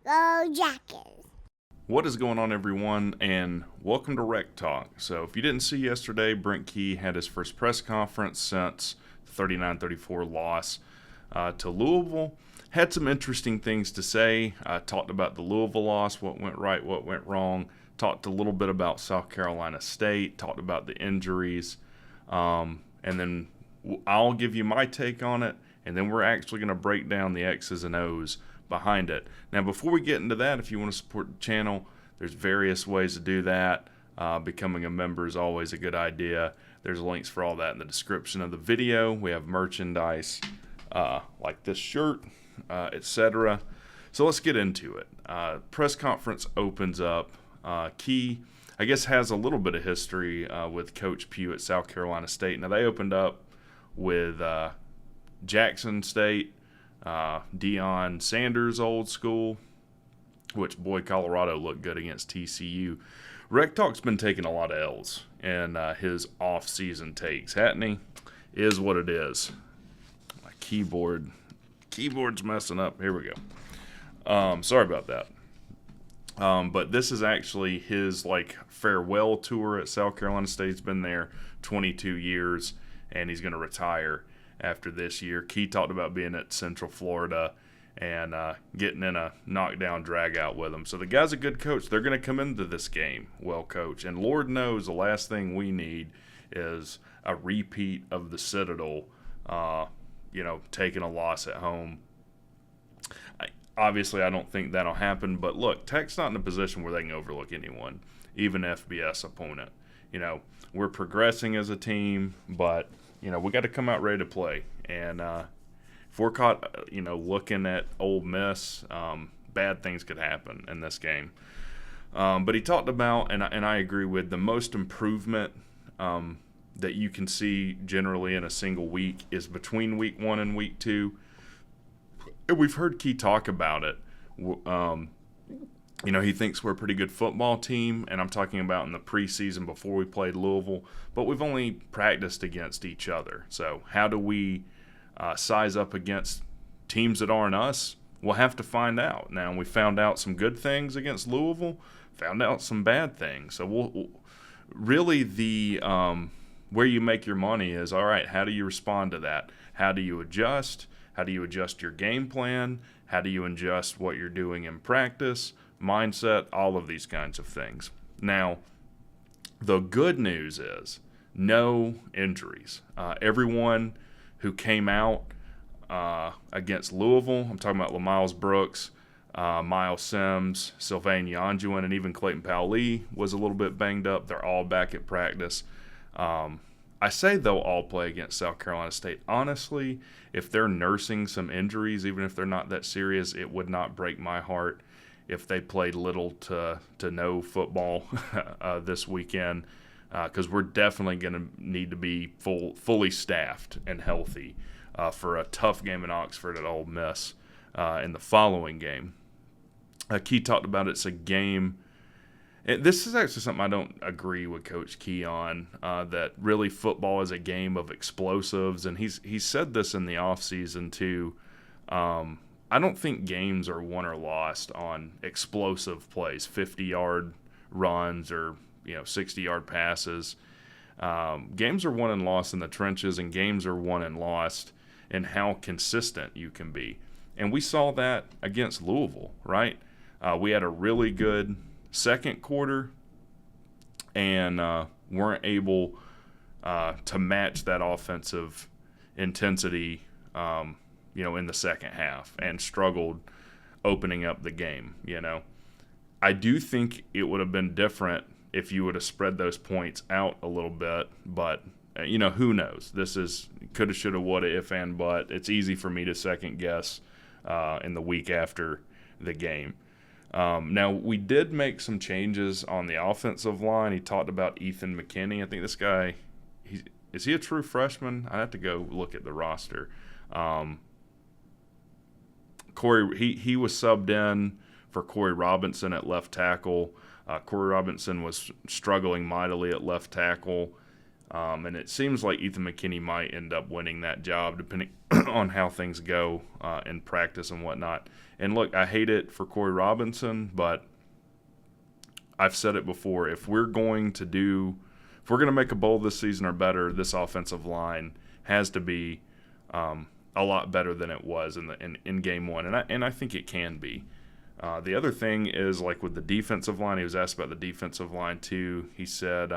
Go Jackets. What is going on, everyone, and welcome to WreckTalk. So if you didn't see yesterday, Brent Key had his first press conference since the 39-34 loss to Louisville. Had some interesting things to say. Talked about the Louisville loss, what went right, what went wrong. Talked a little bit about South Carolina State. Talked about the injuries. And then I'll give you my take on it, and then we're actually going to break down the X's and O's behind it. Now, before we get into that, if you want to support the channel, there's various ways to do that. Becoming a member is always a good idea. There's links for all that in the description of the video. We have merchandise like this shirt, etc. So let's get into it. Press conference opens up. Key, I guess, has a little bit of history with Coach Pugh at South Carolina State. Now, they opened up with Jackson State, Deion Sanders old school, which, boy, Colorado looked good against TCU. WreckTalk's been taking a lot of L's in his off-season takes, hasn't he? Is what it is. My keyboard's messing up. Here we go. Sorry about that. But this is actually his farewell tour at South Carolina State. He's been there 22 years, and he's going to retire after this year. Key talked about being at Central Florida and getting in a knockdown drag-out with him. So the guy's a good coach. They're going to come into this game well coached. And Lord knows the last thing we need is a repeat of the Citadel, taking a loss at home. Obviously, I don't think that'll happen. But look, Tech's not in a position where they can overlook anyone, even FBS opponent. We're progressing as a team, but we got to come out ready to play. And if we're caught, looking at Ole Miss, bad things could happen in this game. But he talked about, and I agree with, the most improvement that you can see generally in a single week is between week 1 and week 2. And we've heard Key talk about it. He thinks we're a pretty good football team, and I'm talking about in the preseason before we played Louisville, but we've only practiced against each other. So how do we size up against teams that aren't us? We'll have to find out. Now, we found out some good things against Louisville, found out some bad things. So we'll really where you make your money is, all right, how do you respond to that? How do you adjust? How do you adjust your game plan? How do you adjust what you're doing in practice? Mindset, all of these kinds of things. Now, the good news is no injuries. Everyone who came out against Louisville, I'm talking about LaMiles Brooks, Miles Sims, Sylvain Yanjuan, and even Clayton Powlee was a little bit banged up. They're all back at practice. I say they'll all play against South Carolina State. Honestly, if they're nursing some injuries, even if they're not that serious, it would not break my heart if they played little to no football this weekend, because we're definitely going to need to be fully staffed and healthy for a tough game in Oxford at Ole Miss in the following game. Key talked about it's a game. This is actually something I don't agree with Coach Key on, that really football is a game of explosives, and he said this in the offseason too. I don't think games are won or lost on explosive plays, 50-yard runs or 60-yard passes. Games are won and lost in the trenches, and games are won and lost in how consistent you can be. And we saw that against Louisville, right? We had a really good second quarter and weren't able to match that offensive intensity in the second half, and struggled opening up the game. I do think it would have been different if you would have spread those points out a little bit, but who knows? This is coulda, shoulda, woulda, if and but. It's easy for me to second guess in the week after the game. Now, we did make some changes on the offensive line. He talked about Ethan McKinney. I think this guy, is he a true freshman? I have to go look at the roster. He was subbed in for Corey Robinson at left tackle. Corey Robinson was struggling mightily at left tackle And it seems like Ethan McKinney might end up winning that job depending on how things go in practice and whatnot. And look, I hate it for Corey Robinson, but I've said it before. If we're going to make a bowl this season or better, this offensive line has to be a lot better than it was in game one, and I think it can be. The other thing is, like with the defensive line, he was asked about the defensive line too. He said,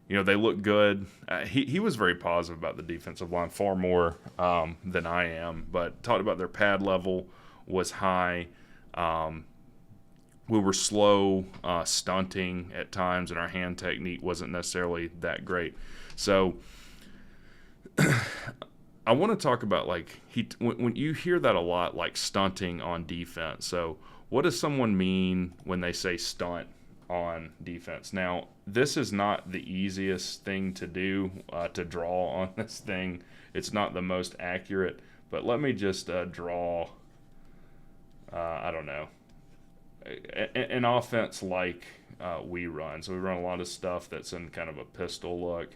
they look good. He was very positive about the defensive line, far more than I am, but talked about their pad level was high. We were slow stunting at times, and our hand technique wasn't necessarily that great. So I want to talk about, like, when you hear that a lot, like stunting on defense. So what does someone mean when they say stunt on defense? Now, this is not the easiest thing to do, to draw on this thing. It's not the most accurate, but let me just draw, I don't know, an offense like we run. So we run a lot of stuff that's in kind of a pistol look.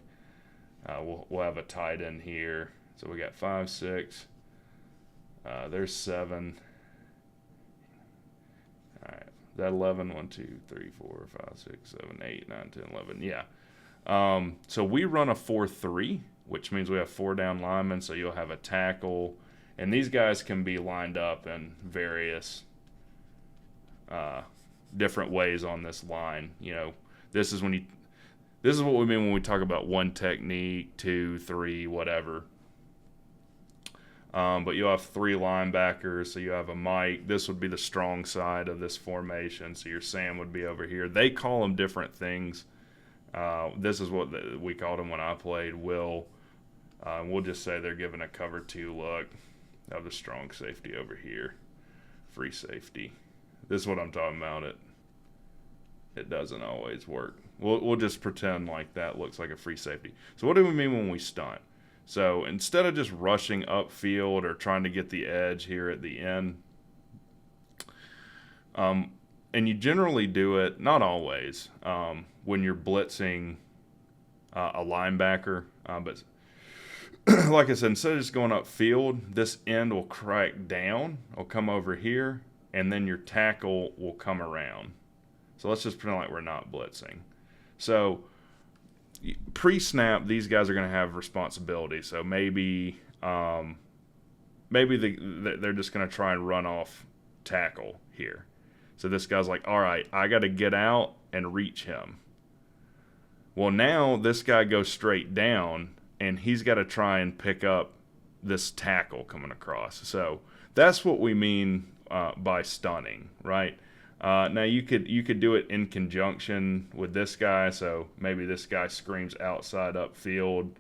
We'll have a tight end here. So we got 5, 6. There's 7. All right. That 11, 1, 2, 3, 4, 5, 6, 7, 8, 9, 10, 11. Yeah. So we run a 4-3, which means we have 4 down linemen. So you'll have a tackle. And these guys can be lined up in various different ways on this line. This is what we mean when we talk about 1 technique, 2, 3, whatever. But you'll have 3 linebackers, so you have a Mike. This would be the strong side of this formation, so your Sam would be over here. They call them different things. This is what we called them when I played. We'll just say they're giving a cover 2 look. Have the strong safety over here, free safety. This is what I'm talking about. It doesn't always work. We'll just pretend like that looks like a free safety. So what do we mean when we stunt? So instead of just rushing upfield or trying to get the edge here at the end, and you generally do it, not always, when you're blitzing a linebacker, but like I said, instead of just going upfield, this end will crack down, will come over here, and then your tackle will come around. So let's just pretend like we're not blitzing. So pre-snap, these guys are going to have responsibility. So maybe they're just going to try and run off tackle here. So this guy's like, all right, I got to get out and reach him. Well, now this guy goes straight down, and he's got to try and pick up this tackle coming across. So that's what we mean by stunning, right? Now you could do it in conjunction with this guy. So maybe this guy screams outside upfield.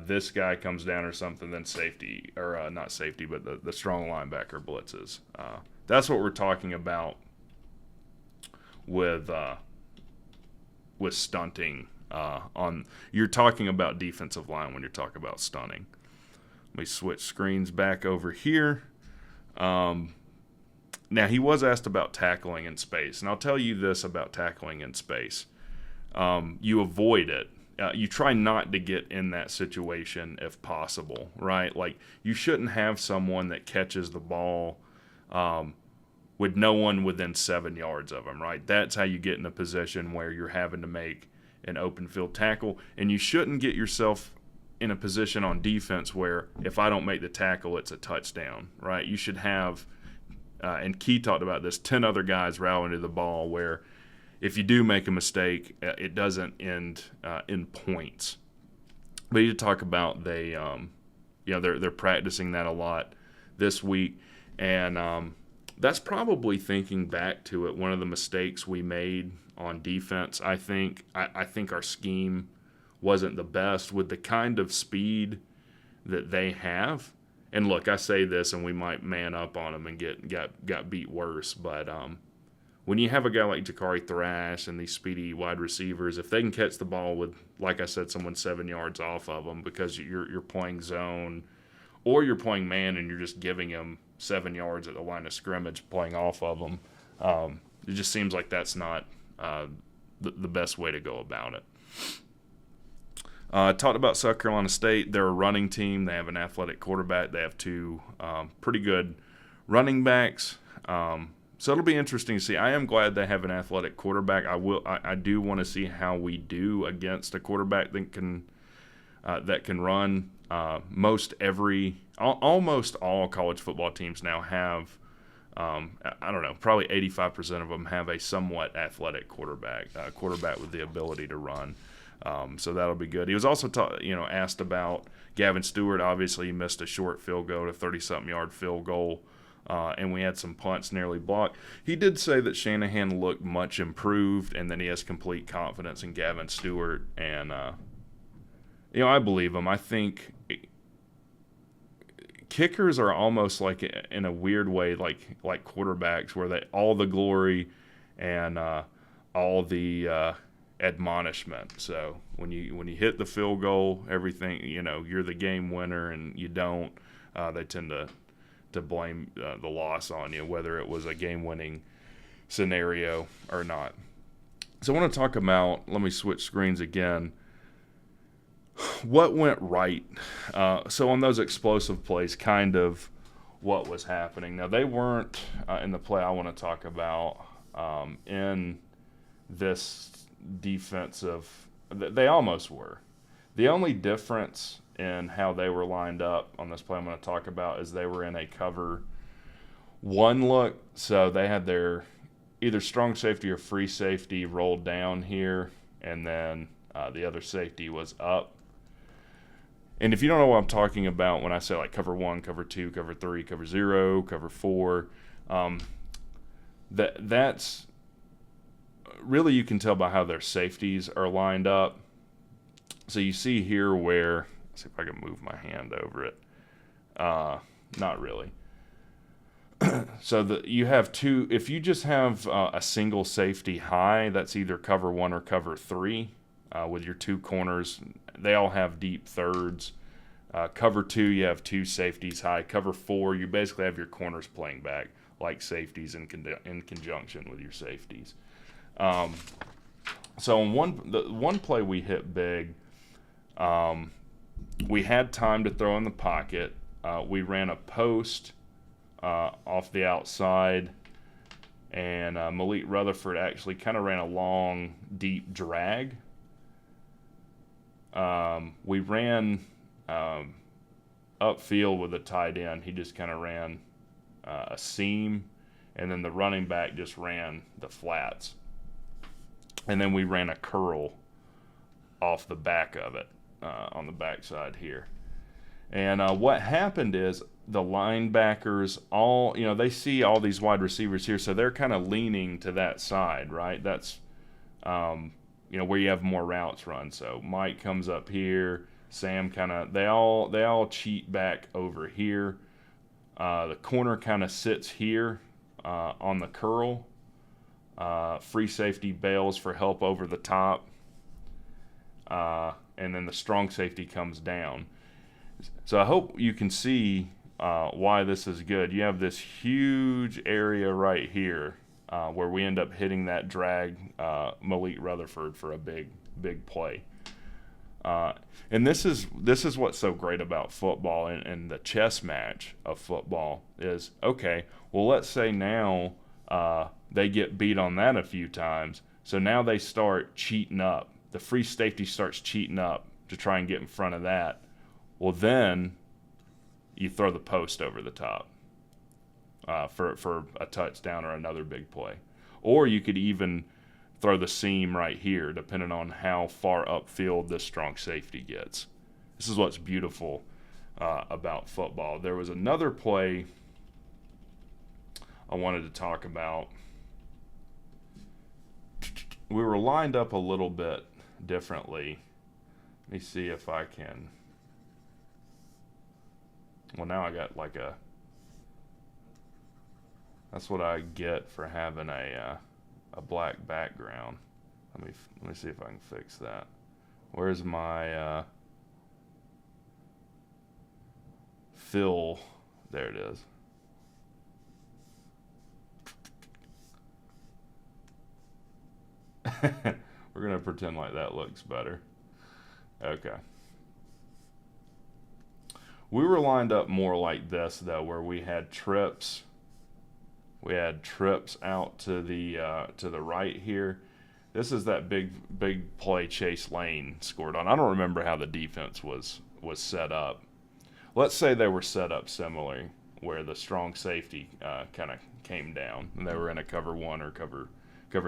This guy comes down or something. Then safety, or not safety, but the strong linebacker blitzes. That's what we're talking about with stunting. You're talking about defensive line when you're talking about stunning. Let me switch screens back over here. Now, he was asked about tackling in space, and I'll tell you this about tackling in space. You avoid it. You try not to get in that situation if possible, right? Like, you shouldn't have someone that catches the ball with no one within 7 yards of him, right? That's how you get in a position where you're having to make an open field tackle, and you shouldn't get yourself in a position on defense where if I don't make the tackle, it's a touchdown, right? You should have and Key talked about this, 10 other guys rallying to the ball where if you do make a mistake, it doesn't end in points. But you talk about they're practicing that a lot this week, and that's probably, thinking back to it, one of the mistakes we made on defense. I think our scheme wasn't the best with the kind of speed that they have. And look, I say this, and we might man up on them and got beat worse. But when you have a guy like Jakari Thrash and these speedy wide receivers, if they can catch the ball with, like I said, someone 7 yards off of them because you're playing zone, or you're playing man and you're just giving them 7 yards at the line of scrimmage playing off of them, it just seems like that's not the best way to go about it. Talked about South Carolina State. They're a running team. They have an athletic quarterback. They have two pretty good running backs. So it'll be interesting to see. I am glad they have an athletic quarterback. I do want to see how we do against a quarterback that can run. Almost all college football teams now have. I don't know. Probably 85% of them have a somewhat athletic quarterback with the ability to run. So that'll be good. He was also asked about Gavin Stewart. Obviously, he missed a short field goal, a 30-something yard field goal. And we had some punts nearly blocked. He did say that Shanahan looked much improved and that he has complete confidence in Gavin Stewart. And, I believe him. I think kickers are almost like, in a weird way, like quarterbacks, where all the glory and all the admonishment. So when you hit the field goal, everything, you're the game winner, and you don't, they tend to blame the loss on you, whether it was a game-winning scenario or not. So I want to talk about, let me switch screens again, what went right. So on those explosive plays, kind of what was happening. Now, they weren't in the play I want to talk about in this defensive. They almost were. The only difference in how they were lined up on this play I'm going to talk about is they were in a cover one look. So they had their either strong safety or free safety rolled down here, and then the other safety was up. And if you don't know what I'm talking about when I say like cover 1, cover 2, cover 3, cover 0, cover 4, that's really, you can tell by how their safeties are lined up. So you see here where, let's see if I can move my hand over it. Not really. So you have two. If you just have a single safety high, that's either cover 1 or cover 3 with your two corners. They all have deep thirds. Cover 2, you have two safeties high. Cover 4, you basically have your corners playing back like safeties in conjunction with your safeties. So on the one play we hit big, we had time to throw in the pocket. We ran a post off the outside, and Malik Rutherford actually kind of ran a long, deep drag. We ran upfield with a tight end. He just kind of ran a seam, and then the running back just ran the flats. And then we ran a curl off the back of it on the backside here. And what happened is the linebackers all, they see all these wide receivers here, so they're kind of leaning to that side, right? That's, where you have more routes run. So Mike comes up here, Sam they all cheat back over here. The corner kind of sits here on the curl. Free safety bails for help over the top. And then the strong safety comes down. So I hope you can see why this is good. You have this huge area right here where we end up hitting that drag Malik Rutherford for a big play. And this is what's so great about football and the chess match of football is, okay, well, let's say now they get beat on that a few times, so now they start cheating up. The free safety starts cheating up to try and get in front of that. Well, then you throw the post over the top for a touchdown or another big play. Or you could even throw the seam right here, depending on how far upfield this strong safety gets. This is what's beautiful about football. There was another play I wanted to talk about. We were lined up a little bit differently. Let me see if I can. Well, now I got like that's what I get for having a black background. Let me see if I can fix that. Where's my fill? There it is. We're going to pretend like that looks better. Okay. We were lined up more like this, though, where we had trips. We had trips out to the right here. This is that big play Chase Lane scored on. I don't remember how the defense was set up. Let's say they were set up similarly, where the strong safety kind of came down, and they were in a cover 1 or cover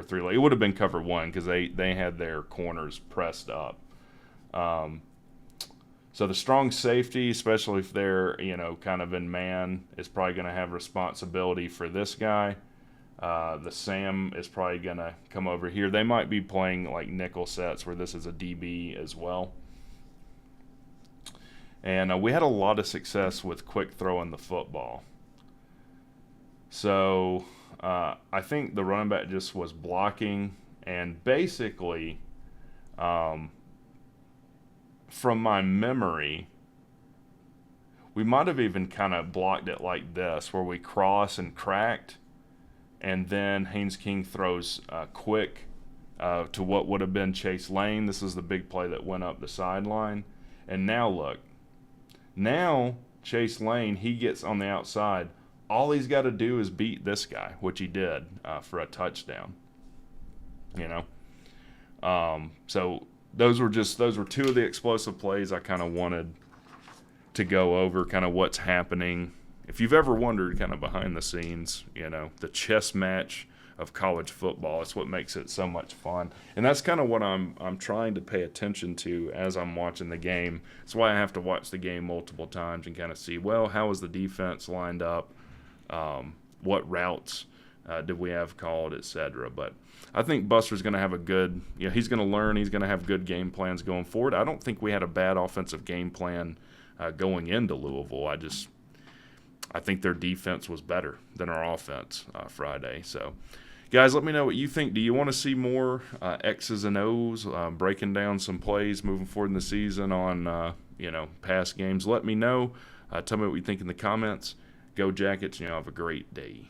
3. It would have been cover 1 because they had their corners pressed up. So the strong safety, especially if they're kind of in man, is probably going to have responsibility for this guy. The Sam is probably going to come over here. They might be playing like nickel sets where this is a DB as well. And we had a lot of success with quick throwing the football. So I think the running back just was blocking, and basically, from my memory, we might have even kind of blocked it like this, where we cross and cracked, and then Haynes King throws quick to what would have been Chase Lane. This is the big play that went up the sideline. And now look. Now Chase Lane, he gets on the outside. All he's got to do is beat this guy, which he did for a touchdown. So those were two of the explosive plays I kind of wanted to go over, kind of what's happening. If you've ever wondered kind of behind the scenes, the chess match of college football, it's what makes it so much fun. And that's kind of what I'm trying to pay attention to as I'm watching the game. That's why I have to watch the game multiple times and kind of see, well, how is the defense lined up? What routes did we have called, etc. But I think Buster's going to have a good, he's going to learn. He's going to have good game plans going forward. I don't think we had a bad offensive game plan going into Louisville. I think their defense was better than our offense Friday. So, guys, let me know what you think. Do you want to see more X's and O's, breaking down some plays moving forward in the season on, past games? Let me know. Tell me what you think in the comments. Go Jackets, have a great day.